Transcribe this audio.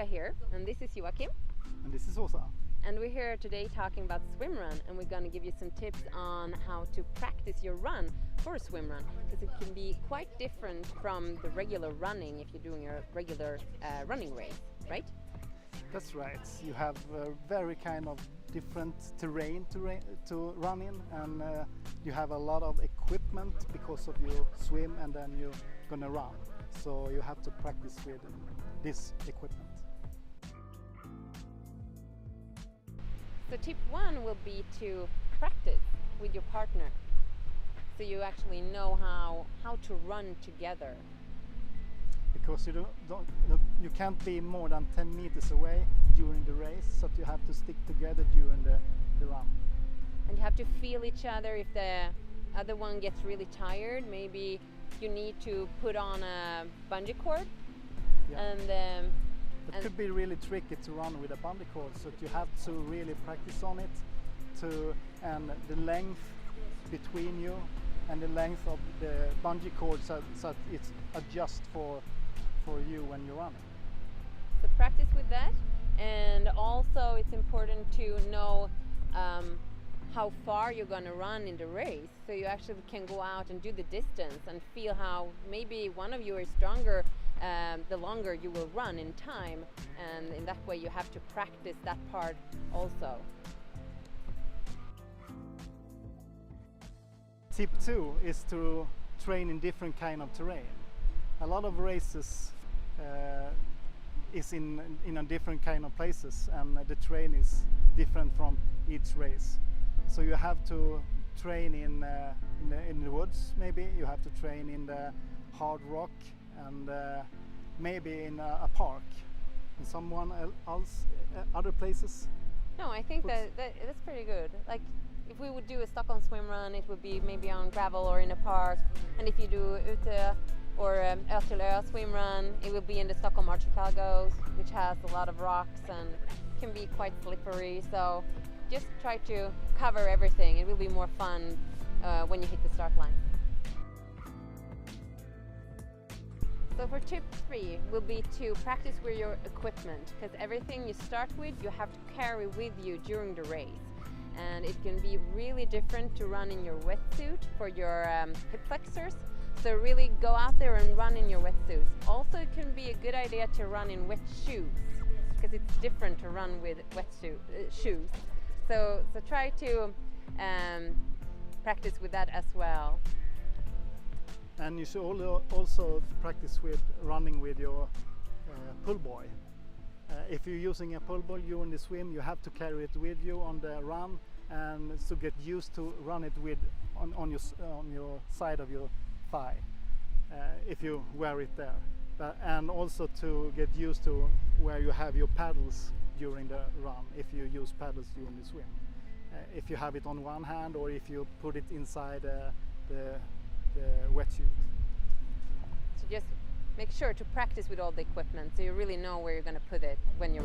Rebecca here, and this is Joachim. And this is Åsa. And we're here today talking about Swimrun, and we're going to give you some tips on how to practice your run for a swimrun, because it can be quite different from the regular running if you're doing a regular running race, right? That's right. You have a very kind of different terrain to run in, and you have a lot of equipment because of you swim and then you're gonna run. So you have to practice with this equipment. So tip one will be to practice with your partner, so you actually know how to run together. Because you can't be more than 10 meters away during the race, so you have to stick together during the run. And you have to feel each other. If the other one gets really tired, maybe you need to put on a bungee cord. Yeah. It could be really tricky to run with a bungee cord, so you have to really practice on it, and the length between you and the length of the bungee cord, so it's adjust for you when you're running. So practice with that, and also it's important to know how far you're going to run in the race, so you actually can go out and do the distance and feel how maybe one of you is stronger the longer you will run in time, and in that way you have to practice that part also. Tip 2 is to train in different kind of terrain. A lot of races is in a different kind of places, and the terrain is different from each race. So you have to train in the woods, maybe you have to train in the hard rock, and maybe in a park, and someone else other places. No, I think that's pretty good. Like if we would do a Stockholm swim run, it would be maybe on gravel or in a park, and if you do Ute or Ö till Ö swim run, it will be in the Stockholm archipelagos, which has a lot of rocks and can be quite slippery. So just try to cover everything. It will be more fun when you hit the start line. So for tip 3 will be to practice with your equipment, because everything you start with you have to carry with you during the race, and it can be really different to run in your wetsuit for your hip flexors. So really go out there and run in your wetsuits. Also, it can be a good idea to run in wet shoes, because it's different to run with shoes. So try to practice with that as well. And you should also practice with running with your pull buoy. If you're using a pull buoy during the swim, you have to carry it with you on the run, and to get used to run it with on your side of your thigh, if you wear it there. And also to get used to where you have your paddles during the run, if you use paddles during the swim. If you have it on one hand, or if you put it inside the wetsuit. So just make sure to practice with all the equipment, so you really know where you're going to put it when you're